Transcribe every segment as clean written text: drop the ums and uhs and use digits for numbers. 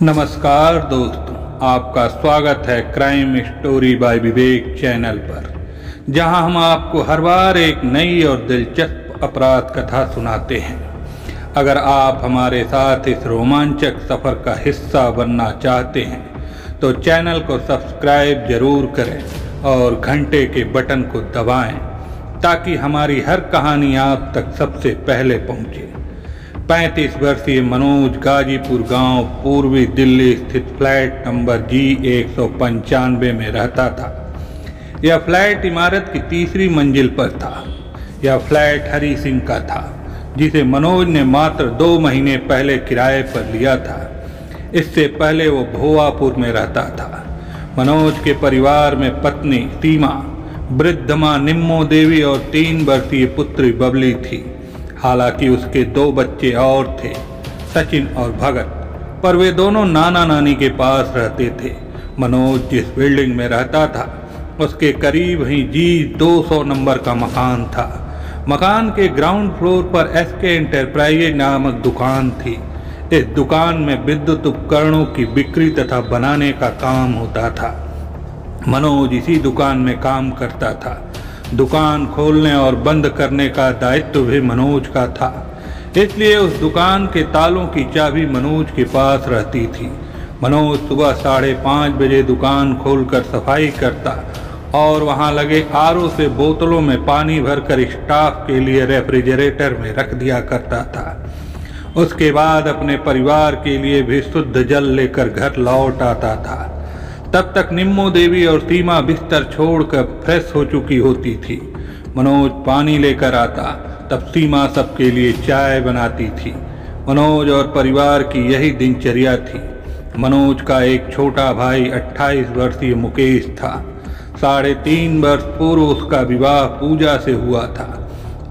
नमस्कार दोस्तों, आपका स्वागत है crime story by Vivek channel पर, जहां हम आपको हर बार एक नई और दिलचस्प अपराध कथा सुनाते हैं। अगर आप हमारे साथ इस रोमांचक सफ़र का हिस्सा बनना चाहते हैं तो चैनल को सब्सक्राइब जरूर करें और घंटे के बटन को दबाएं ताकि हमारी हर कहानी आप तक सबसे पहले पहुंचे। 35 वर्षीय मनोज गाजीपुर गांव पूर्वी दिल्ली स्थित फ्लैट नंबर G195 में रहता था। यह फ्लैट इमारत की तीसरी मंजिल पर था। यह फ्लैट हरी सिंह का था, जिसे मनोज ने मात्र 2 महीने पहले किराए पर लिया था। इससे पहले वो भोवापुर में रहता था। मनोज के परिवार में पत्नी सीमा, वृद्ध मां निम्मो देवी और 3 वर्षीय पुत्री बबली थी। हालांकि उसके 2 बच्चे और थे, सचिन और भगत, पर वे दोनों नाना नानी के पास रहते थे। मनोज जिस बिल्डिंग में रहता था उसके करीब ही G200 नंबर का मकान था। मकान के ग्राउंड फ्लोर पर SK एंटरप्राइजेज नामक दुकान थी। इस दुकान में विद्युत उपकरणों की बिक्री तथा बनाने का काम होता था। मनोज इसी दुकान में काम करता था। दुकान खोलने और बंद करने का दायित्व भी मनोज का था, इसलिए उस दुकान के तालों की चाबी मनोज के पास रहती थी। मनोज सुबह 5:30 बजे दुकान खोलकर सफाई करता और वहां लगे RO से बोतलों में पानी भरकर स्टाफ के लिए रेफ्रिजरेटर में रख दिया करता था। उसके बाद अपने परिवार के लिए भी शुद्ध जल लेकर घर लौट आता था। तब तक निम्मो देवी और सीमा बिस्तर छोड़कर फ्रेश हो चुकी होती थी। मनोज पानी लेकर आता, तब सीमा सबके लिए चाय बनाती थी। मनोज और परिवार की यही दिनचर्या थी। मनोज का एक छोटा भाई 28 वर्षीय मुकेश था। 3.5 वर्ष पूर्व उसका विवाह पूजा से हुआ था।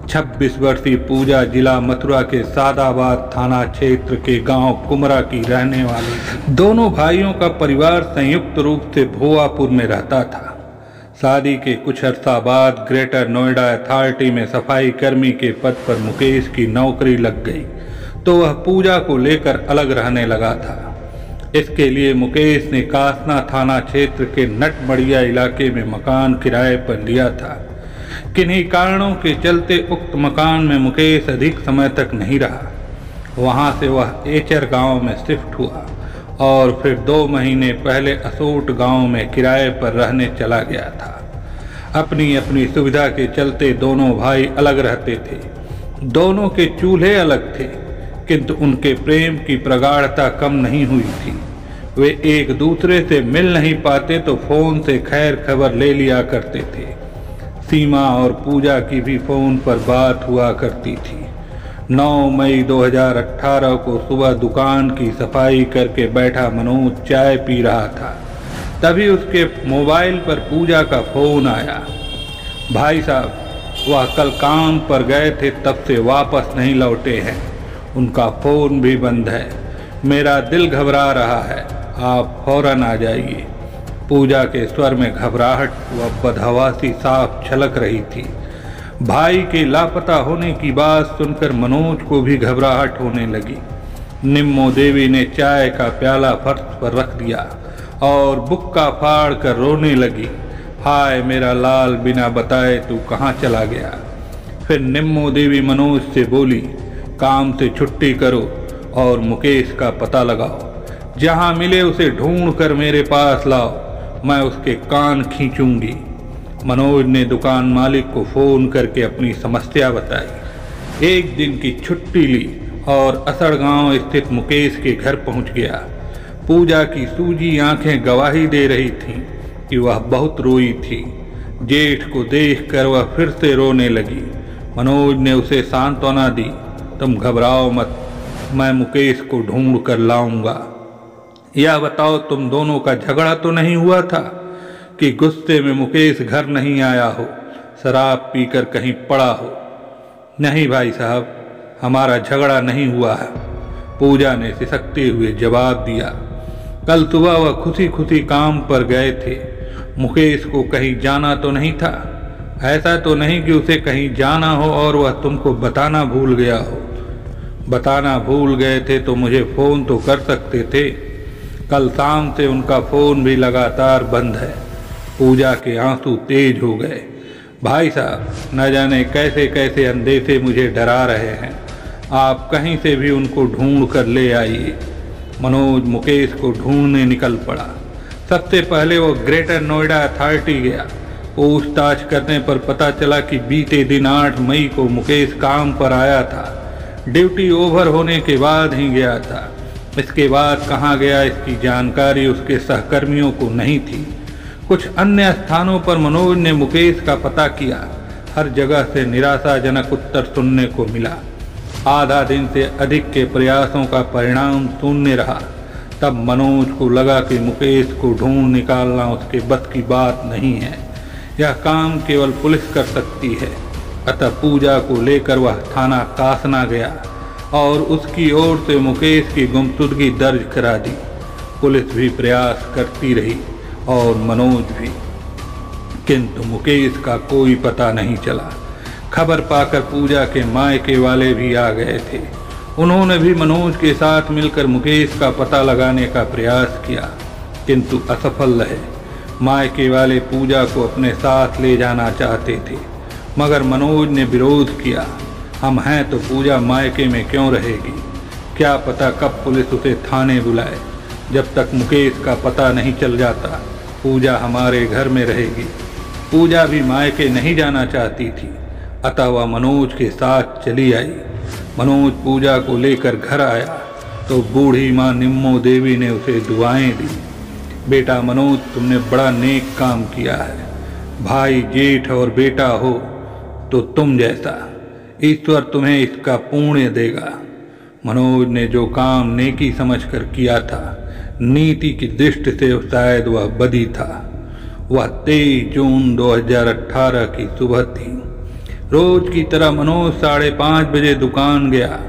26 वर्षीय पूजा जिला मथुरा के सादाबाद थाना क्षेत्र के गांव कुमरा की रहने वाली थी। दोनों भाइयों का परिवार संयुक्त रूप से भोवापुर में रहता था। शादी के कुछ अर्सा बाद ग्रेटर नोएडा अथॉरिटी में सफाई कर्मी के पद पर मुकेश की नौकरी लग गई, तो वह पूजा को लेकर अलग रहने लगा था। इसके लिए मुकेश ने कासना थाना क्षेत्र के नटमड़िया इलाके में मकान किराए पर लिया था। किन्हीं कारणों के चलते उक्त मकान में मुकेश अधिक समय तक नहीं रहा। वहां से वह एचर गांव में शिफ्ट हुआ और फिर 2 महीने पहले असोट गांव में किराए पर रहने चला गया था। अपनी अपनी सुविधा के चलते दोनों भाई अलग रहते थे। दोनों के चूल्हे अलग थे, किंतु उनके प्रेम की प्रगाढ़ता कम नहीं हुई थी। वे एक दूसरे से मिल नहीं पाते तो फोन से खैर खबर ले लिया करते थे। सीमा और पूजा की भी फोन पर बात हुआ करती थी। 9 मई 2018 को सुबह दुकान की सफाई करके बैठा मनोज चाय पी रहा था, तभी उसके मोबाइल पर पूजा का फोन आया। भाई साहब, वह कल काम पर गए थे, तब से वापस नहीं लौटे हैं। उनका फोन भी बंद है। मेरा दिल घबरा रहा है, आप फौरन आ जाइए। पूजा के स्वर में घबराहट व बदहवासी साफ झलक रही थी। भाई के लापता होने की बात सुनकर मनोज को भी घबराहट होने लगी। निम्मो देवी ने चाय का प्याला फर्श पर रख दिया और बुक्का फाड़ कर रोने लगी। हाय मेरा लाल, बिना बताए तू कहाँ चला गया। फिर निम्मो देवी मनोज से बोली, काम से छुट्टी करो और मुकेश का पता लगाओ। जहाँ मिले उसे ढूंढ कर मेरे पास लाओ, मैं उसके कान खींचूंगी। मनोज ने दुकान मालिक को फोन करके अपनी समस्या बताई। एक दिन की छुट्टी ली और असड़ गांव स्थित मुकेश के घर पहुंच गया। पूजा की सूजी आंखें गवाही दे रही थीं कि वह बहुत रोई थी। जेठ को देखकर वह फिर से रोने लगी। मनोज ने उसे सांत्वना दी, तुम घबराओ मत, मैं मुकेश को ढूंढ कर लाऊंगा। यह बताओ, तुम दोनों का झगड़ा तो नहीं हुआ था कि गुस्से में मुकेश घर नहीं आया हो, शराब पीकर कहीं पड़ा हो? नहीं भाई साहब, हमारा झगड़ा नहीं हुआ है, पूजा ने सिसकते हुए जवाब दिया। कल सुबह वह खुशी खुशी काम पर गए थे। मुकेश को कहीं जाना तो नहीं था? ऐसा तो नहीं कि उसे कहीं जाना हो और वह तुमको बताना भूल गया हो? बताना भूल गए थे तो मुझे फोन तो कर सकते थे। कल शाम से उनका फ़ोन भी लगातार बंद है। पूजा के आंसू तेज हो गए। भाई साहब, न जाने कैसे कैसे अंदेशे मुझे डरा रहे हैं। आप कहीं से भी उनको ढूंढ कर ले आइए। मनोज मुकेश को ढूंढने निकल पड़ा। सबसे पहले वो ग्रेटर नोएडा अथॉरिटी गया। पूछताछ करने पर पता चला कि बीते दिन 8 मई को मुकेश काम पर आया था। ड्यूटी ओवर होने के बाद ही गया था। इसके बाद कहाँ गया इसकी जानकारी उसके सहकर्मियों को नहीं थी। कुछ अन्य स्थानों पर मनोज ने मुकेश का पता किया। हर जगह से निराशाजनक उत्तर सुनने को मिला। आधा दिन से अधिक के प्रयासों का परिणाम शून्य रहा। तब मनोज को लगा कि मुकेश को ढूंढ निकालना उसके बस की बात नहीं है। यह काम केवल पुलिस कर सकती है। अतः पूजा को लेकर वह थाना कासना गया और उसकी ओर से मुकेश की गुमशुदगी दर्ज करा दी। पुलिस भी प्रयास करती रही और मनोज भी, किंतु मुकेश का कोई पता नहीं चला। खबर पाकर पूजा के मायके वाले भी आ गए थे। उन्होंने भी मनोज के साथ मिलकर मुकेश का पता लगाने का प्रयास किया, किंतु असफल रहे। मायके वाले पूजा को अपने साथ ले जाना चाहते थे, मगर मनोज ने विरोध किया। हम हैं तो पूजा मायके में क्यों रहेगी? क्या पता कब पुलिस उसे थाने बुलाए। जब तक मुकेश का पता नहीं चल जाता, पूजा हमारे घर में रहेगी। पूजा भी मायके नहीं जाना चाहती थी, अतः वह मनोज के साथ चली आई। मनोज पूजा को लेकर घर आया तो बूढ़ी माँ निम्मो देवी ने उसे दुआएं दी। बेटा मनोज, तुमने बड़ा नेक काम किया है। भाई, जेठ और बेटा हो तो तुम जैसा। ईश्वर तुम्हें इसका पुण्य देगा। मनोज ने जो काम नेकी समझकर किया था, नीति की दृष्टि से शायद वह बदी था। वह 23 जून 2018 की सुबह थी। रोज की तरह मनोज 5:30 बजे दुकान गया।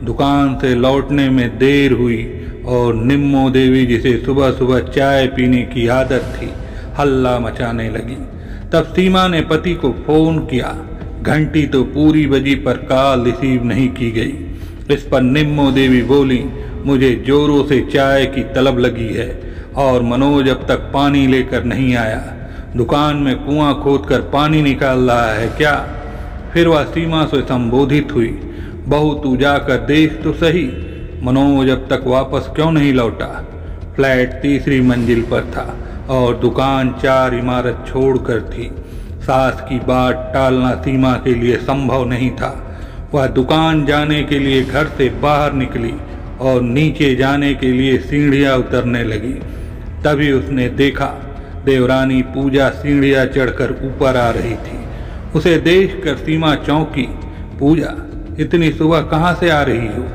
दुकान से लौटने में देर हुई और निम्मो देवी, जिसे सुबह सुबह चाय पीने की आदत थी, हल्ला मचाने लगी। तब सीमा ने पति को फोन किया। घंटी तो पूरी बजी पर कॉल रिसीव नहीं की गई। इस पर निम्मो देवी बोली, मुझे जोरों से चाय की तलब लगी है और मनोज अब तक पानी लेकर नहीं आया। दुकान में कुआं खोदकर पानी निकाल रहा है क्या? फिर वह सीमा से संबोधित हुई, बहू तू जाकर देख तो सही, मनोज अब तक वापस क्यों नहीं लौटा? फ्लैट 3री मंजिल पर था और दुकान 4 इमारत छोड़कर थी। सास की बात टालना सीमा के लिए संभव नहीं था। वह दुकान जाने के लिए घर से बाहर निकली और नीचे जाने के लिए सीढ़ियाँ उतरने लगी। तभी उसने देखा देवरानी पूजा सीढ़ियाँ चढ़कर ऊपर आ रही थी। उसे देखकर सीमा चौंकी। पूजा, इतनी सुबह कहाँ से आ रही हो?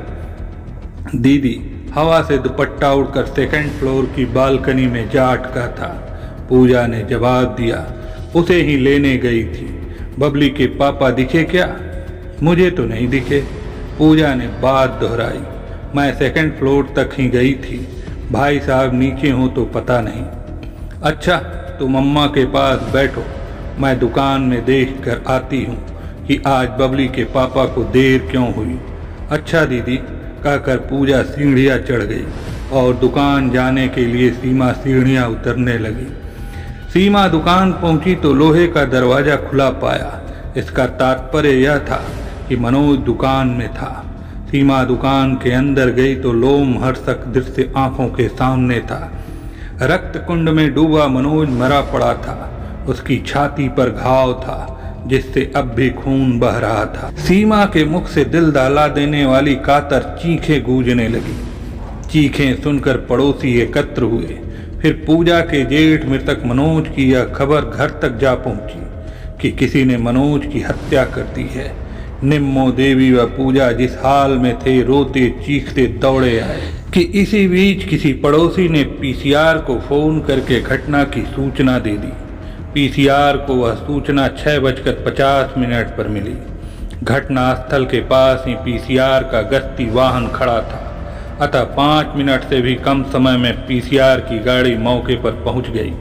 दीदी, हवा से दुपट्टा उड़कर 2nd फ्लोर की बालकनी में जा अटका था, पूजा ने जवाब दिया। उसे ही लेने गई थी। बबली के पापा दिखे क्या? मुझे तो नहीं दिखे, पूजा ने बात दोहराई। मैं 2nd फ्लोर तक ही गई थी। भाई साहब नीचे हो तो पता नहीं। अच्छा, तुम अम्मा के पास बैठो, मैं दुकान में देख कर आती हूँ कि आज बबली के पापा को देर क्यों हुई। अच्छा दीदी, कहकर पूजा सीढ़ियाँ चढ़ गई और दुकान जाने के लिए सीमा सीढ़ियाँ उतरने लगी। सीमा दुकान पहुंची तो लोहे का दरवाज़ा खुला पाया। इसका तात्पर्य यह था कि मनोज दुकान में था। सीमा दुकान के अंदर गई तो लोमहर्षक दृश्य आंखों के सामने था। रक्त कुंड में डूबा मनोज मरा पड़ा था। उसकी छाती पर घाव था जिससे अब भी खून बह रहा था। सीमा के मुख से दिल दहला देने वाली कातर चीखें गूंजने लगी। चीखें सुनकर पड़ोसी एकत्र हुए। फिर पूजा के जेठ मृतक मनोज की यह खबर घर तक जा पहुंची कि किसी ने मनोज की हत्या कर दी है। निम्मो देवी व पूजा जिस हाल में थे, रोते चीखते दौड़े आए कि इसी बीच किसी पड़ोसी ने पीसीआर को फोन करके घटना की सूचना दे दी। पीसीआर को वह सूचना 6:50 पर मिली। घटनास्थल के पास ही पीसीआर का गश्ती वाहन खड़ा था, अतः 5 मिनट से भी कम समय में पीसीआर की गाड़ी मौके पर पहुंच गई।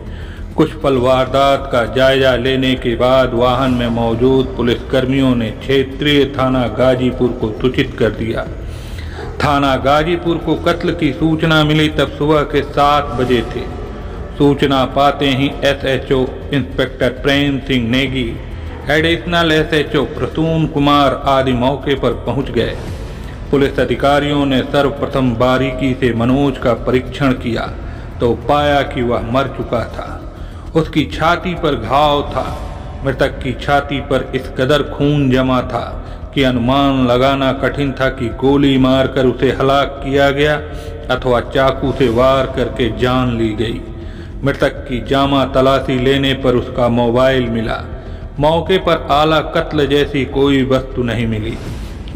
कुछ पल वारदात का जायजा लेने के बाद वाहन में मौजूद पुलिसकर्मियों ने क्षेत्रीय थाना गाजीपुर को सूचित कर दिया। थाना गाजीपुर को कत्ल की सूचना मिली तब सुबह के 7 बजे थे। सूचना पाते ही SHO inspector Prem Singh Negi, additional SHO Prasoon Kumar आदि मौके पर पहुंच गए। पुलिस अधिकारियों ने सर्वप्रथम बारीकी से मनोज का परीक्षण किया तो पाया कि वह मर चुका था। उसकी छाती पर घाव था। मृतक की छाती पर इस कदर खून जमा था कि अनुमान लगाना कठिन था कि गोली मारकर उसे हलाक किया गया अथवा चाकू से वार करके जान ली गई। मृतक की जामा तलाशी लेने पर उसका मोबाइल मिला। मौके पर आला कत्ल जैसी कोई वस्तु नहीं मिली।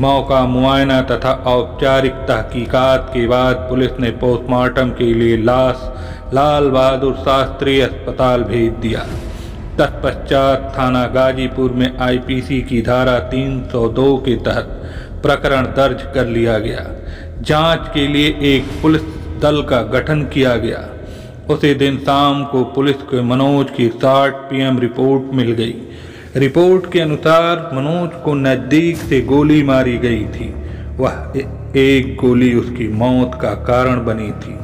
मौका मुआयना तथा औपचारिक तहकीकात के बाद पुलिस ने पोस्टमार्टम के लिए लाश लाल बहादुर शास्त्री अस्पताल भेज दिया। तत्पश्चात थाना गाजीपुर में IPC की धारा 302 के तहत प्रकरण दर्ज कर लिया गया। जांच के लिए एक पुलिस दल का गठन किया गया। उसी दिन शाम को पुलिस को मनोज की 60 PM रिपोर्ट मिल गई। रिपोर्ट के अनुसार मनोज को नज़दीक से गोली मारी गई थी। वह एक गोली उसकी मौत का कारण बनी थी।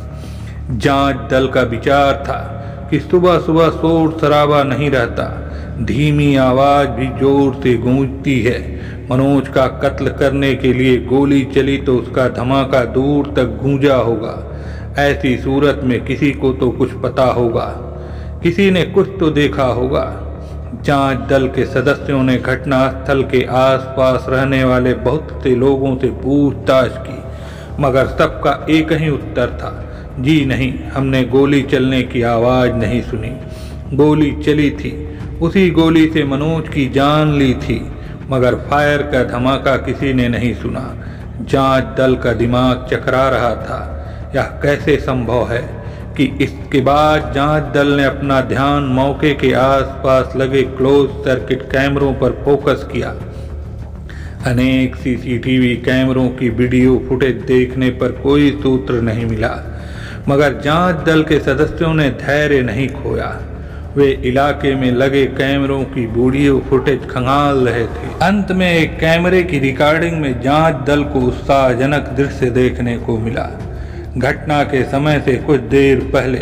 जांच दल का विचार था कि सुबह सुबह शोर शराबा नहीं रहता, धीमी आवाज भी जोर से गूंजती है। मनोज का कत्ल करने के लिए गोली चली तो उसका धमाका दूर तक गूंजा होगा। ऐसी सूरत में किसी को तो कुछ पता होगा, किसी ने कुछ तो देखा होगा। जांच दल के सदस्यों ने घटनास्थल के आसपास रहने वाले बहुत से लोगों से पूछताछ की, मगर सबका एक ही उत्तर था, जी नहीं, हमने गोली चलने की आवाज़ नहीं सुनी। गोली चली थी, उसी गोली से मनोज की जान ली थी, मगर फायर का धमाका किसी ने नहीं सुना। जांच दल का दिमाग चकरा रहा था। यह कैसे संभव है कि इसके बाद जांच दल ने अपना ध्यान मौके के आसपास लगे क्लोज सर्किट कैमरों पर फोकस किया। अनेक CCTV कैमरों की वीडियो फुटेज देखने पर कोई सूत्र नहीं मिला, मगर जांच दल के सदस्यों ने धैर्य नहीं खोया। वे इलाके में लगे कैमरों की वीडियो फुटेज खंगाल रहे थे। अंत में एक कैमरे की रिकॉर्डिंग में जांच दल को उत्साहजनक दृश्य देखने को मिला। घटना के समय से कुछ देर पहले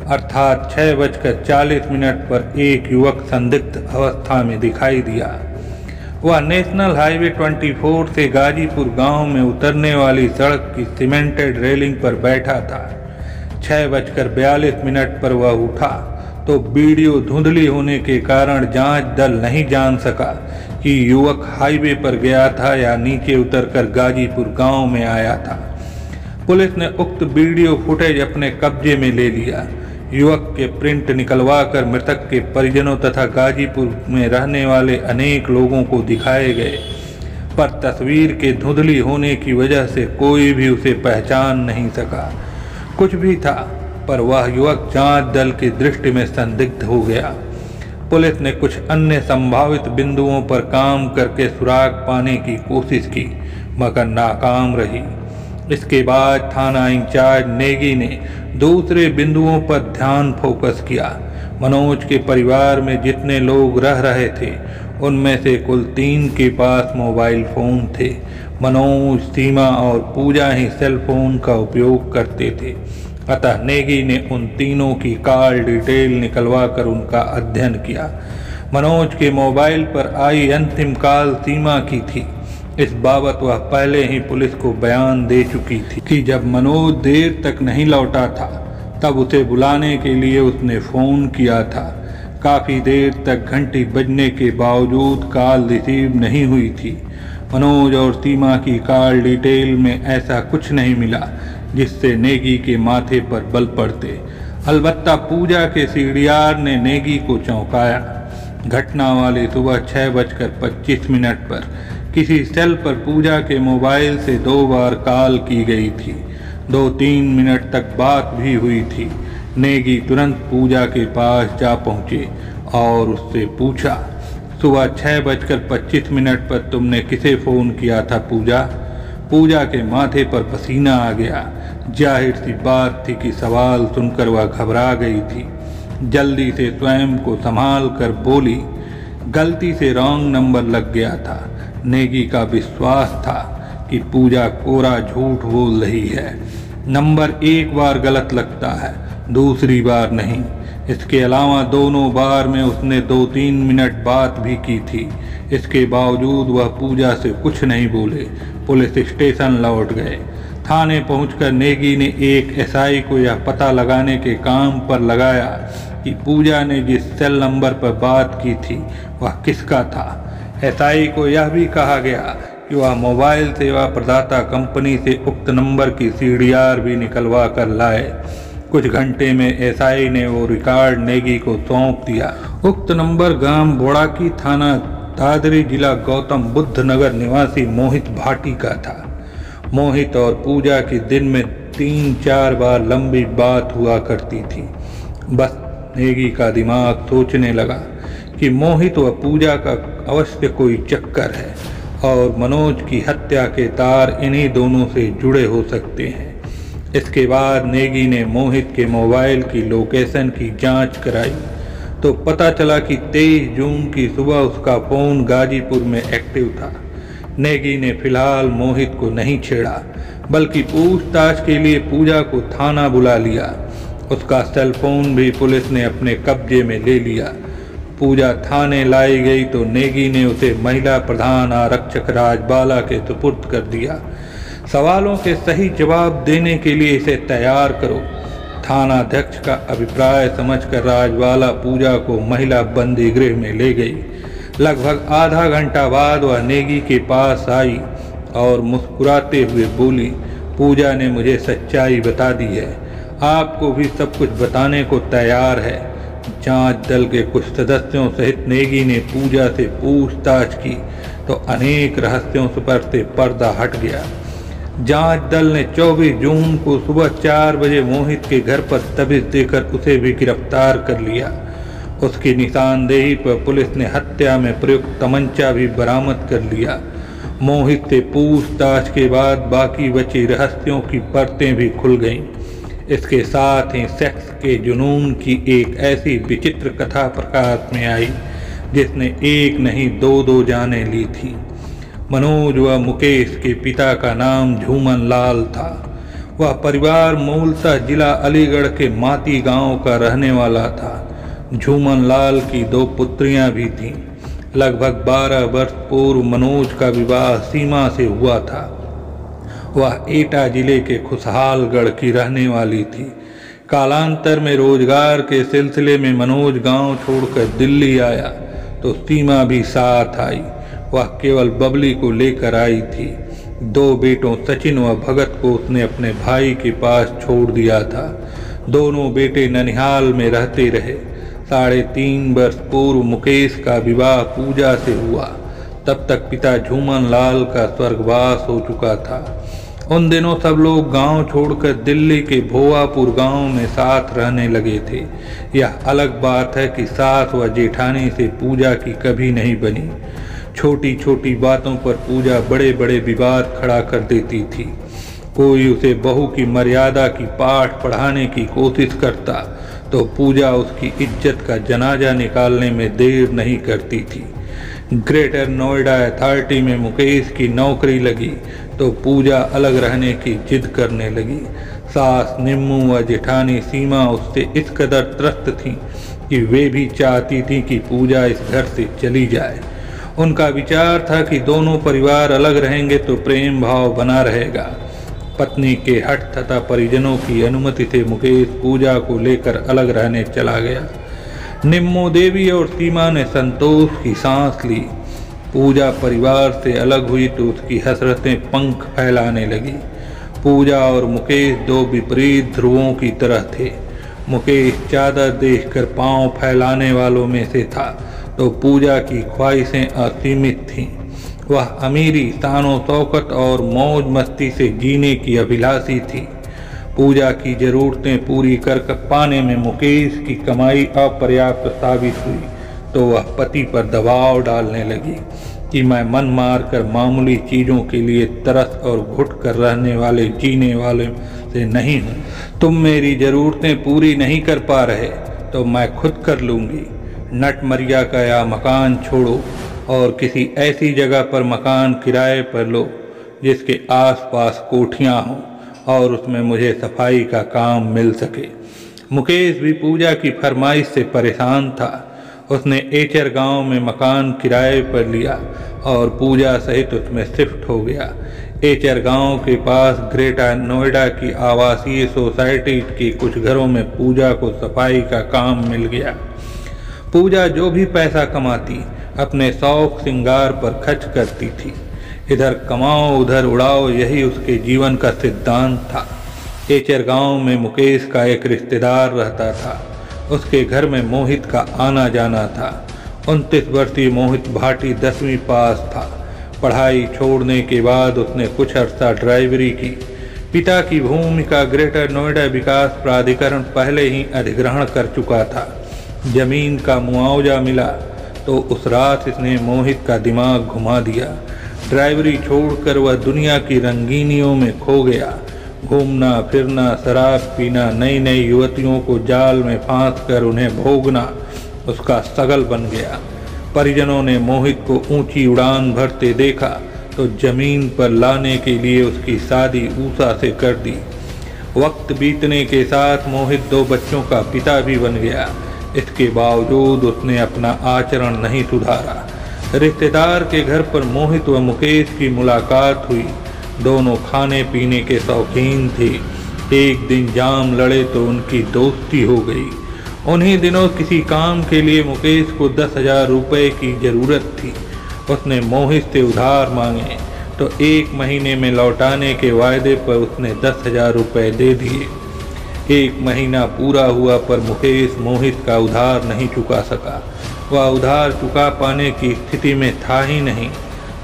अर्थात 6:40 पर एक युवक संदिग्ध अवस्था में दिखाई दिया। वह नेशनल हाईवे 24 से गाजीपुर गांव में उतरने वाली सड़क की सीमेंटेड रेलिंग पर बैठा था। 6:42 पर वह उठा तो वीडियो धुंधली होने के कारण जांच दल नहीं जान सका कि युवक हाईवे पर गया था या नीचे उतरकर गाजीपुर गांव में आया था। पुलिस ने उक्त वीडियो फुटेज अपने कब्जे में ले लिया। युवक के प्रिंट निकलवाकर मृतक के परिजनों तथा गाजीपुर में रहने वाले अनेक लोगों को दिखाए गए, पर तस्वीर के धुंधली होने की वजह से कोई भी उसे पहचान नहीं सका। कुछ भी था, पर वह युवक जांच दल की दृष्टि में संदिग्ध हो गया। पुलिस ने कुछ अन्य संभावित बिंदुओं पर काम करके सुराग पाने की कोशिश की, मगर नाकाम रही। इसके बाद थाना इंचार्ज नेगी ने दूसरे बिंदुओं पर ध्यान फोकस किया। मनोज के परिवार में जितने लोग रह रहे थे उनमें से कुल 3 के पास मोबाइल फ़ोन थे। मनोज, सीमा और पूजा ही सेल फोन का उपयोग करते थे। अतः नेगी ने उन तीनों की कॉल डिटेल निकलवा कर उनका अध्ययन किया। मनोज के मोबाइल पर आई अंतिम कॉल सीमा की थी। इस बाबत वह पहले ही पुलिस को बयान दे चुकी थी कि जब मनोज देर तक नहीं लौटा था तब उसे बुलाने के लिए उसने फ़ोन किया था। काफ़ी देर तक घंटी बजने के बावजूद कॉल रिसीव नहीं हुई थी। मनोज और सीमा की कॉल डिटेल में ऐसा कुछ नहीं मिला जिससे नेगी के माथे पर बल पड़ते। अलबत्ता पूजा के CDR ने नेगी को चौंकाया। घटना वाली सुबह 6:25 पर किसी सेल पर पूजा के मोबाइल से 2 बार कॉल की गई थी। 2-3 मिनट तक बात भी हुई थी। नेगी तुरंत पूजा के पास जा पहुँचे और उससे पूछा, सुबह 6:25 पर तुमने किसे फ़ोन किया था पूजा? पूजा के माथे पर पसीना आ गया। जाहिर सी बात थी कि सवाल सुनकर वह घबरा गई थी। जल्दी से स्वयं को संभाल कर बोली, गलती से रॉन्ग नंबर लग गया था। नेगी का विश्वास था कि पूजा कोरा झूठ बोल रही है। नंबर एक बार गलत लगता है, दूसरी बार नहीं। इसके अलावा दोनों बार में उसने 2-3 मिनट बात भी की थी। इसके बावजूद वह पूजा से कुछ नहीं बोले। पुलिस स्टेशन लौट गए। थाने पहुंचकर नेगी ने एक एसआई को यह पता लगाने के काम पर लगाया कि पूजा ने जिस सेल नंबर पर बात की थी वह किसका था। एसआई को यह भी कहा गया कि वह मोबाइल सेवा प्रदाता कंपनी से उक्त नंबर की सीडीआर भी निकलवा कर लाए। कुछ घंटे में एसआई ने वो रिकॉर्ड नेगी को सौंप दिया। उक्त नंबर गांव बोड़ाकी, थाना दादरी, जिला गौतम बुद्ध नगर निवासी मोहित भाटी का था। मोहित और पूजा की दिन में 3-4 बार लंबी बात हुआ करती थी। बस नेगी का दिमाग सोचने लगा कि मोहित व पूजा का अवश्य कोई चक्कर है और मनोज की हत्या के तार इन्हीं दोनों से जुड़े हो सकते हैं। इसके बाद नेगी ने मोहित के मोबाइल की लोकेशन की जांच कराई तो पता चला कि 23 जून की सुबह उसका फ़ोन गाजीपुर में एक्टिव था। नेगी ने फिलहाल मोहित को नहीं छेड़ा बल्कि पूछताछ के लिए पूजा को थाना बुला लिया। उसका सेल फोन भी पुलिस ने अपने कब्जे में ले लिया। पूजा थाने लाई गई तो नेगी ने उसे महिला प्रधान आरक्षक राजबाला के सुपुर्द कर दिया। सवालों के सही जवाब देने के लिए इसे तैयार करो। थानाध्यक्ष का अभिप्राय समझकर राजबाला पूजा को महिला बंदी गृह में ले गई। लगभग आधा घंटा बाद वह नेगी के पास आई और मुस्कुराते हुए बोली, पूजा ने मुझे सच्चाई बता दी है, आपको भी सब कुछ बताने को तैयार है। जांच दल के कुछ सदस्यों सहित नेगी ने पूजा से पूछताछ की तो अनेक रहस्यों पर से पर्दा हट गया। जांच दल ने 24 जून को सुबह 4 बजे मोहित के घर पर तबीज देकर उसे भी गिरफ्तार कर लिया। उसकी निशानदेही पर पुलिस ने हत्या में प्रयुक्त तमंचा भी बरामद कर लिया। मोहित से पूछताछ के बाद बाकी बची रहस्यों की परतें भी खुल गईं। इसके साथ ही सेक्स के जुनून की एक ऐसी विचित्र कथा प्रकाश में आई जिसने एक नहीं 2 जानें ली थी। मनोज व मुकेश के पिता का नाम झूमन लाल था। वह परिवार मूलतः जिला अलीगढ़ के माती गांव का रहने वाला था। झूमन लाल की 2 पुत्रियां भी थीं। लगभग 12 वर्ष पूर्व मनोज का विवाह सीमा से हुआ था। वह एटा जिले के खुशहालगढ़ की रहने वाली थी। कालांतर में रोजगार के सिलसिले में मनोज गांव छोड़कर दिल्ली आया तो सीमा भी साथ आई। वह केवल बबली को लेकर आई थी। 2 बेटों सचिन व भगत को उसने अपने भाई के पास छोड़ दिया था। दोनों बेटे ननिहाल में रहते रहे। 3.5 वर्ष पूर्व मुकेश का विवाह पूजा से हुआ। तब तक पिता झूमन लाल का स्वर्गवास हो चुका था। उन दिनों सब लोग गांव छोड़कर दिल्ली के भोवापुर गांव में साथ रहने लगे थे। यह अलग बात है कि सास व जेठानी से पूजा की कभी नहीं बनी। छोटी छोटी बातों पर पूजा बड़े बड़े विवाद खड़ा कर देती थी। कोई उसे बहू की मर्यादा की पाठ पढ़ाने की कोशिश करता तो पूजा उसकी इज्जत का जनाजा निकालने में देर नहीं करती थी। ग्रेटर नोएडा अथॉरिटी में मुकेश की नौकरी लगी तो पूजा अलग रहने की जिद करने लगी। सास निम्मू व जेठानी सीमा उससे इस कदर त्रस्त थीं कि वे भी चाहती थीं कि पूजा इस घर से चली जाए। उनका विचार था कि दोनों परिवार अलग रहेंगे तो प्रेम भाव बना रहेगा। पत्नी के हठ तथा परिजनों की अनुमति से मुकेश पूजा को लेकर अलग रहने चला गया। निम्मो देवी और सीमा ने संतोष की सांस ली। पूजा परिवार से अलग हुई तो उसकी हसरतें पंख फैलाने लगी। पूजा और मुकेश 2 विपरीत ध्रुवों की तरह थे। मुकेश चादर देखकर पांव फैलाने वालों में से था तो पूजा की ख्वाहिशें असीमित थीं। वह अमीरी, शानो शौकत और मौज मस्ती से जीने की अभिलाषी थी। पूजा की जरूरतें पूरी कर पाने में मुकेश की कमाई अपर्याप्त साबित हुई तो वह पति पर दबाव डालने लगी कि मैं मन मार कर मामूली चीज़ों के लिए तरस और घुट कर रहने वाले जीने वाले से नहीं हूँ। तुम मेरी ज़रूरतें पूरी नहीं कर पा रहे तो मैं खुद कर लूँगी। नटमरिया का या मकान छोड़ो और किसी ऐसी जगह पर मकान किराए पर लो जिसके आसपास कोठियां हों और उसमें मुझे सफाई का काम मिल सके। मुकेश भी पूजा की फरमाइश से परेशान था। उसने एचर गांव में मकान किराए पर लिया और पूजा सहित उसमें शिफ्ट हो गया। एचर गांव के पास ग्रेटर नोएडा की आवासीय सोसाइटी के कुछ घरों में पूजा को सफाई का काम मिल गया। पूजा जो भी पैसा कमाती अपने शौक श्रृंगार पर खर्च करती थी। इधर कमाओ उधर उड़ाओ, यही उसके जीवन का सिद्धांत था। एचर गांव में मुकेश का एक रिश्तेदार रहता था। उसके घर में मोहित का आना जाना था। 29 वर्षीय मोहित भाटी 10वीं पास था। पढ़ाई छोड़ने के बाद उसने कुछ अर्सा ड्राइवरी की। पिता की भूमि का ग्रेटर नोएडा विकास प्राधिकरण पहले ही अधिग्रहण कर चुका था। जमीन का मुआवजा मिला तो उस रात इसने मोहित का दिमाग घुमा दिया। ड्राइवरी छोड़कर वह दुनिया की रंगीनियों में खो गया। घूमना फिरना, शराब पीना, नई नई युवतियों को जाल में फांस कर उन्हें भोगना उसका सगल बन गया। परिजनों ने मोहित को ऊंची उड़ान भरते देखा तो जमीन पर लाने के लिए उसकी शादी ऊषा से कर दी। वक्त बीतने के साथ मोहित 2 बच्चों का पिता भी बन गया। इसके बावजूद उसने अपना आचरण नहीं सुधारा। रिश्तेदार के घर पर मोहित व मुकेश की मुलाकात हुई। दोनों खाने पीने के शौकीन थे। एक दिन जाम लड़े तो उनकी दोस्ती हो गई। उन्हीं दिनों किसी काम के लिए मुकेश को 10,000 रुपये की ज़रूरत थी। उसने मोहित से उधार मांगे तो 1 महीने में लौटाने के वायदे पर उसने 10,000 रुपये दे दिए। 1 महीना पूरा हुआ पर मुकेश मोहित का उधार नहीं चुका सका। वह उधार चुका पाने की स्थिति में था ही नहीं।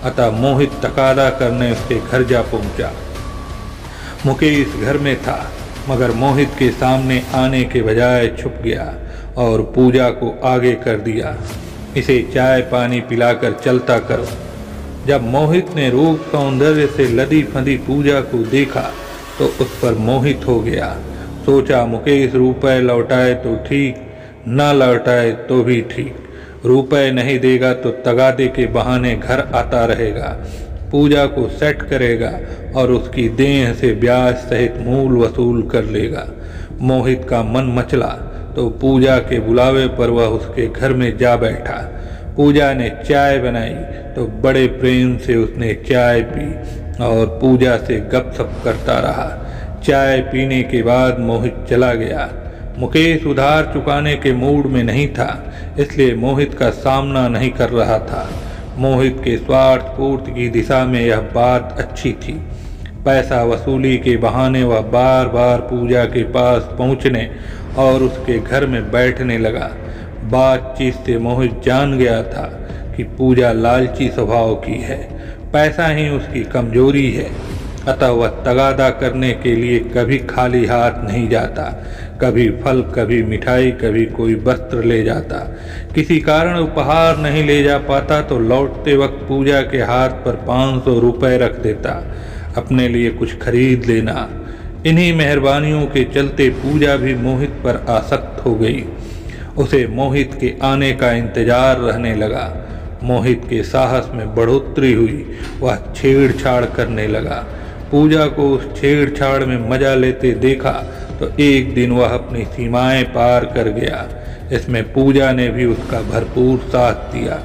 अतः मोहित तकादा करने उसके घर जा पहुंचा। मुकेश घर में था मगर मोहित के सामने आने के बजाय छुप गया और पूजा को आगे कर दिया। इसे चाय पानी पिलाकर चलता करो। जब मोहित ने रूप सौंदर्य से लदी फंदी पूजा को देखा तो उस पर मोहित हो गया। सोचा मुकेश रुपए लौटाए तो ठीक, न लौटाए तो भी ठीक। रुपए नहीं देगा तो तगादे के बहाने घर आता रहेगा, पूजा को सेट करेगा और उसकी देह से ब्याज सहित मूल वसूल कर लेगा। मोहित का मन मचला तो पूजा के बुलावे पर वह उसके घर में जा बैठा। पूजा ने चाय बनाई तो बड़े प्रेम से उसने चाय पी और पूजा से गपशप करता रहा। चाय पीने के बाद मोहित चला गया। मुकेश उधार चुकाने के मूड में नहीं था, इसलिए मोहित का सामना नहीं कर रहा था। मोहित के स्वार्थ पूर्ति की दिशा में यह बात अच्छी थी। पैसा वसूली के बहाने वह बार बार पूजा के पास पहुंचने और उसके घर में बैठने लगा। बातचीत से मोहित जान गया था कि पूजा लालची स्वभाव की है, पैसा ही उसकी कमजोरी है। अतः वह तगादा करने के लिए कभी खाली हाथ नहीं जाता। कभी फल, कभी मिठाई, कभी कोई वस्त्र ले जाता। किसी कारण उपहार नहीं ले जा पाता तो लौटते वक्त पूजा के हाथ पर 500 रुपये रख देता, अपने लिए कुछ खरीद लेना। इन्हीं मेहरबानियों के चलते पूजा भी मोहित पर आसक्त हो गई। उसे मोहित के आने का इंतजार रहने लगा। मोहित के साहस में बढ़ोतरी हुई। वह छेड़छाड़ करने लगा। पूजा को उस छेड़छाड़ में मजा लेते देखा तो एक दिन वह अपनी सीमाएं पार कर गया। इसमें पूजा ने भी उसका भरपूर साथ दिया।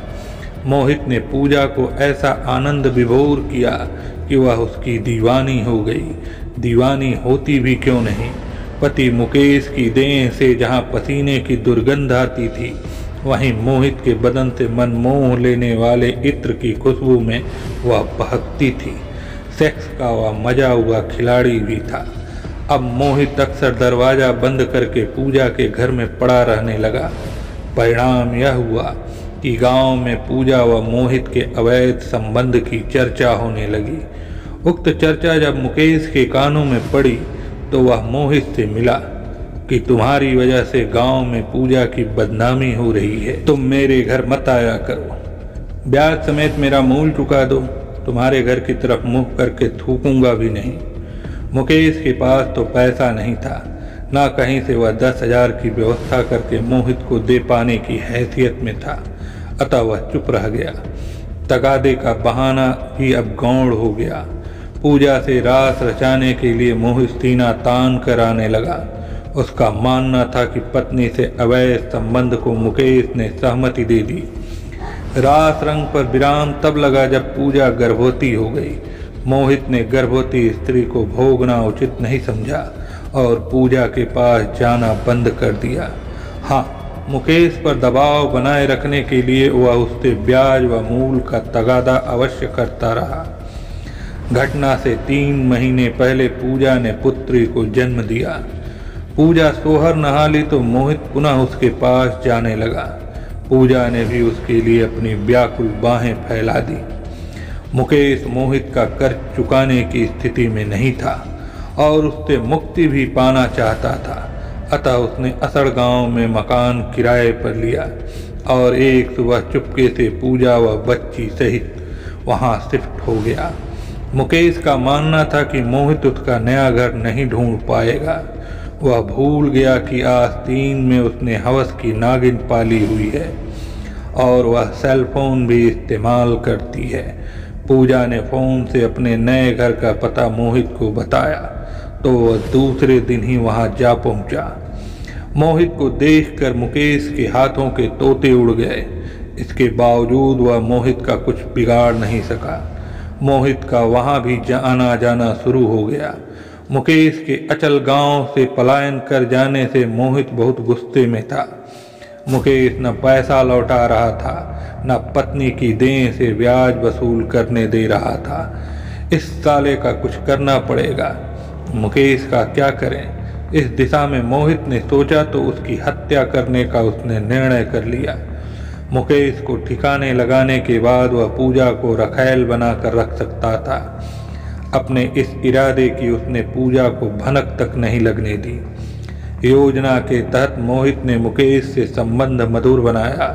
मोहित ने पूजा को ऐसा आनंद विभोर किया कि वह उसकी दीवानी हो गई। दीवानी होती भी क्यों नहीं। पति मुकेश की देह से जहाँ पसीने की दुर्गंध आती थी, वहीं मोहित के बदन से मन मोह लेने वाले इत्र की खुशबू में वह बहकती थी। सेक्स का वह मजा हुआ खिलाड़ी भी था। अब मोहित अक्सर दरवाज़ा बंद करके पूजा के घर में पड़ा रहने लगा। परिणाम यह हुआ कि गांव में पूजा व मोहित के अवैध संबंध की चर्चा होने लगी। उक्त चर्चा जब मुकेश के कानों में पड़ी तो वह मोहित से मिला कि तुम्हारी वजह से गांव में पूजा की बदनामी हो रही है, तुम मेरे घर मत आया करो। ब्याज समेत मेरा मूल चुका दो, तुम्हारे घर की तरफ मुंह करके थूकूंगा भी नहीं। मुकेश के पास तो पैसा नहीं था, ना कहीं से वह 10,000 की व्यवस्था करके मोहित को दे पाने की हैसियत में था। अतः वह चुप रह गया। तगादे का बहाना भी अब गौड़ हो गया। पूजा से रास रचाने के लिए मोहित सीना तान कर आने लगा। उसका मानना था कि पत्नी से अवैध संबंध को मुकेश ने सहमति दे दी। रास रंग पर विराम तब लगा जब पूजा गर्भवती हो गई। मोहित ने गर्भवती स्त्री को भोगना उचित नहीं समझा और पूजा के पास जाना बंद कर दिया। हाँ, मुकेश पर दबाव बनाए रखने के लिए वह उससे ब्याज व मूल का तगादा अवश्य करता रहा। घटना से 3 महीने पहले पूजा ने पुत्री को जन्म दिया। पूजा सोहर नहा ली तो मोहित पुनः उसके पास जाने लगा। पूजा ने भी उसके लिए अपनी व्याकुल बाहें फैला दी। मुकेश मोहित का कर्ज चुकाने की स्थिति में नहीं था और उससे मुक्ति भी पाना चाहता था। अतः उसने असड़ गांव में मकान किराए पर लिया और एक सुबह चुपके से पूजा व बच्ची सहित वहां शिफ्ट हो गया। मुकेश का मानना था कि मोहित उसका नया घर नहीं ढूंढ पाएगा। वह भूल गया कि आस्तीन में उसने हवस की नागिन पाली हुई है और वह सेल फोन भी इस्तेमाल करती है। पूजा ने फोन से अपने नए घर का पता मोहित को बताया तो वह दूसरे दिन ही वहां जा पहुंचा। मोहित को देखकर मुकेश के हाथों के तोते उड़ गए। इसके बावजूद वह मोहित का कुछ बिगाड़ नहीं सका। मोहित का वहां भी आना जाना शुरू हो गया। मुकेश के अचल गांव से पलायन कर जाने से मोहित बहुत गुस्से में था। मुकेश न पैसा लौटा रहा था, न पत्नी की देह से ब्याज वसूल करने दे रहा था। इस साले का कुछ करना पड़ेगा। मुकेश का क्या करें? इस दिशा में मोहित ने सोचा तो उसकी हत्या करने का उसने निर्णय कर लिया। मुकेश को ठिकाने लगाने के बाद वह पूजा को रखैल बनाकर रख सकता था। अपने इस इरादे की उसने पूजा को भनक तक नहीं लगने दी। योजना के तहत मोहित ने मुकेश से संबंध मधुर बनाया।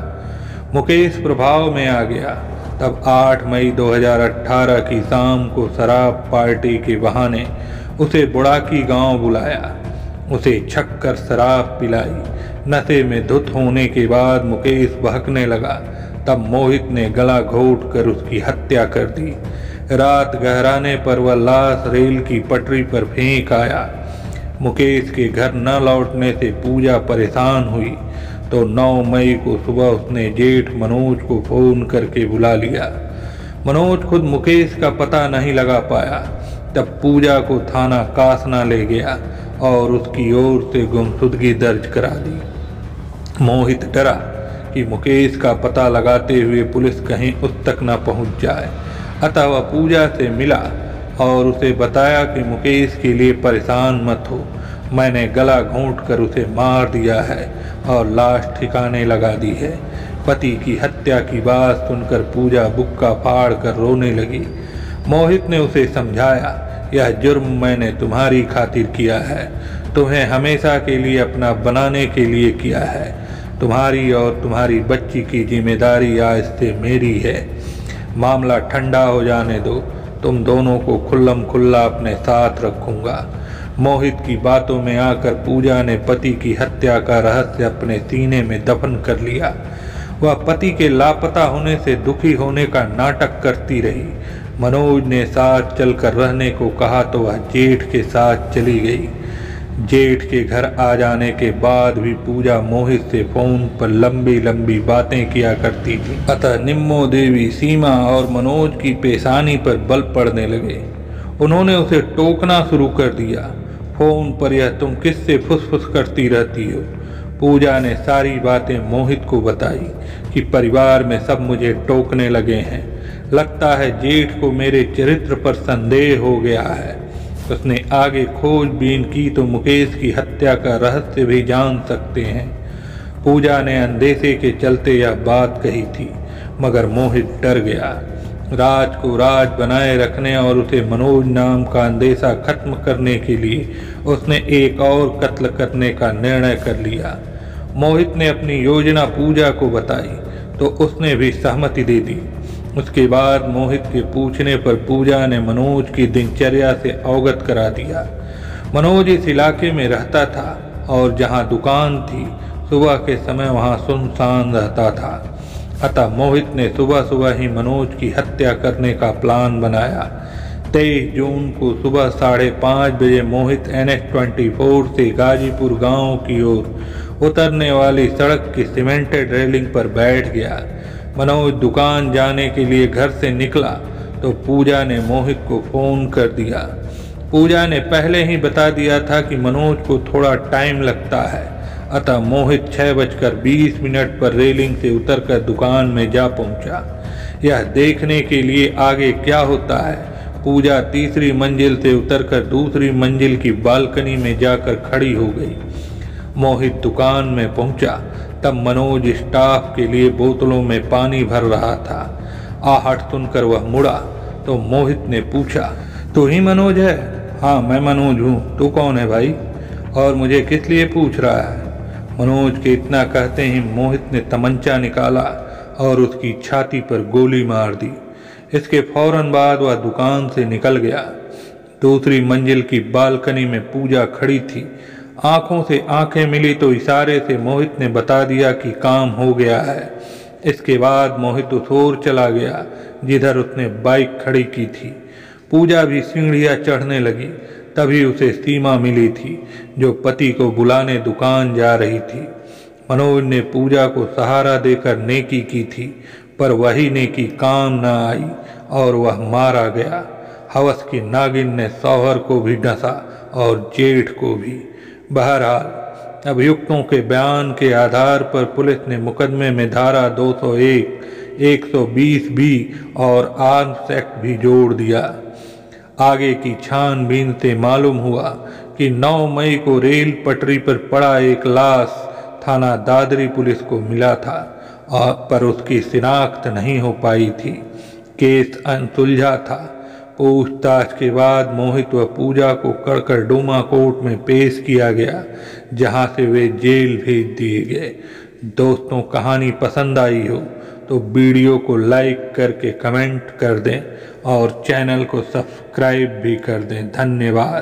मुकेश प्रभाव में आ गया। तब 8 मई 2018 की शाम को शराब पार्टी के बहाने उसे बुड़ाकी गांव बुलाया। उसे छक्कर शराब पिलाई। नशे में धुत होने के बाद मुकेश बहकने लगा। तब मोहित ने गला घोट कर उसकी हत्या कर दी। रात गहराने पर वह लाश रेल की पटरी पर फेंक आया। मुकेश के घर न लौटने से पूजा परेशान हुई तो 9 मई को सुबह उसने जेठ मनोज को फोन करके बुला लिया। मनोज खुद मुकेश का पता नहीं लगा पाया। तब पूजा को थाना कासना ले गया और उसकी ओर से गुमशुदगी दर्ज करा दी। मोहित डरा कि मुकेश का पता लगाते हुए पुलिस कहीं उस तक न पहुंच जाए। अतः वह पूजा से मिला और उसे बताया कि मुकेश के लिए परेशान मत हो, मैंने गला घोंट कर उसे मार दिया है और लाश ठिकाने लगा दी है। पति की हत्या की बात सुनकर पूजा बुक्का फाड़ कर रोने लगी। मोहित ने उसे समझाया, यह जुर्म मैंने तुम्हारी खातिर किया है, तुम्हें हमेशा के लिए अपना बनाने के लिए किया है। तुम्हारी और तुम्हारी बच्ची की जिम्मेदारी आज से मेरी है। मामला ठंडा हो जाने दो, तुम दोनों को खुल्लम खुल्ला अपने साथ रखूंगा। मोहित की बातों में आकर पूजा ने पति की हत्या का रहस्य अपने सीने में दफन कर लिया। वह पति के लापता होने से दुखी होने का नाटक करती रही। मनोज ने साथ चलकर रहने को कहा तो वह जेठ के साथ चली गई। जेठ के घर आ जाने के बाद भी पूजा मोहित से फोन पर लंबी लंबी बातें किया करती थी। अतः निम्मो देवी, सीमा और मनोज की पेशानी पर बल पड़ने लगे। उन्होंने उसे टोकना शुरू कर दिया। फोन पर यह तुम किससे फुसफुस करती रहती हो? पूजा ने सारी बातें मोहित को बताई कि परिवार में सब मुझे टोकने लगे हैं। लगता है जेठ को मेरे चरित्र पर संदेह हो गया है। उसने आगे खोजबीन की तो मुकेश की हत्या का रहस्य भी जान सकते हैं। पूजा ने अंदेशे के चलते यह बात कही थी, मगर मोहित डर गया। राज को राज बनाए रखने और उसे मनोज नाम का अंदेशा खत्म करने के लिए उसने एक और कत्ल करने का निर्णय कर लिया। मोहित ने अपनी योजना पूजा को बताई तो उसने भी सहमति दे दी। उसके बाद मोहित के पूछने पर पूजा ने मनोज की दिनचर्या से अवगत करा दिया। मनोज इस इलाके में रहता था और जहां दुकान थी सुबह के समय वहां सुनसान रहता था। अतः मोहित ने सुबह सुबह ही मनोज की हत्या करने का प्लान बनाया। 23 जून को सुबह 5:30 बजे मोहित NH-24 से गाजीपुर गांव की ओर उतरने वाली सड़क की सीमेंटेड रेलिंग पर बैठ गया। मनोज दुकान जाने के लिए घर से निकला तो पूजा ने मोहित को फोन कर दिया। पूजा ने पहले ही बता दिया था कि मनोज को थोड़ा टाइम लगता है, अतः मोहित 6:20 पर रेलिंग से उतरकर दुकान में जा पहुंचा। यह देखने के लिए आगे क्या होता है, पूजा तीसरी मंजिल से उतरकर दूसरी मंजिल की बालकनी में जाकर खड़ी हो गई। मोहित दुकान में पहुंचा तब मनोज स्टाफ के लिए बोतलों में पानी भर रहा था। आहट सुनकर वह मुड़ा तो मोहित ने पूछा, तू ही मनोज है? हाँ मैं मनोज हूँ, तू कौन है भाई, और मुझे किस लिए पूछ रहा है? मनोज के इतना कहते ही मोहित ने तमंचा निकाला और उसकी छाती पर गोली मार दी। इसके फौरन बाद वह दुकान से निकल गया। दूसरी मंजिल की बालकनी में पूजा खड़ी थी। आंखों से आंखें मिली तो इशारे से मोहित ने बता दिया कि काम हो गया है। इसके बाद मोहित उस ओर चला गया जिधर उसने बाइक खड़ी की थी। पूजा भी सीढ़ियां चढ़ने लगी। तभी उसे सीमा मिली थी जो पति को बुलाने दुकान जा रही थी। मनोज ने पूजा को सहारा देकर नेकी की थी, पर वही नेकी काम न आई और वह मारा गया। हवस की नागिन ने शौहर को भी डसा और जेठ को भी। बहरहाल अभियुक्तों के बयान के आधार पर पुलिस ने मुकदमे में धारा 201, 120 बी और आर्म्स एक्ट भी जोड़ दिया। आगे की छानबीन से मालूम हुआ कि 9 मई को रेल पटरी पर पड़ा एक लाश थाना दादरी पुलिस को मिला था, पर उसकी शिनाख्त नहीं हो पाई थी। केस अनसुलझा था। पूछताछ के बाद मोहित व पूजा को कड़कड़डूमा कोर्ट में पेश किया गया, जहां से वे जेल भेज दिए गए। दोस्तों, कहानी पसंद आई हो तो वीडियो को लाइक करके कमेंट कर दें और चैनल को सब्सक्राइब भी कर दें। धन्यवाद।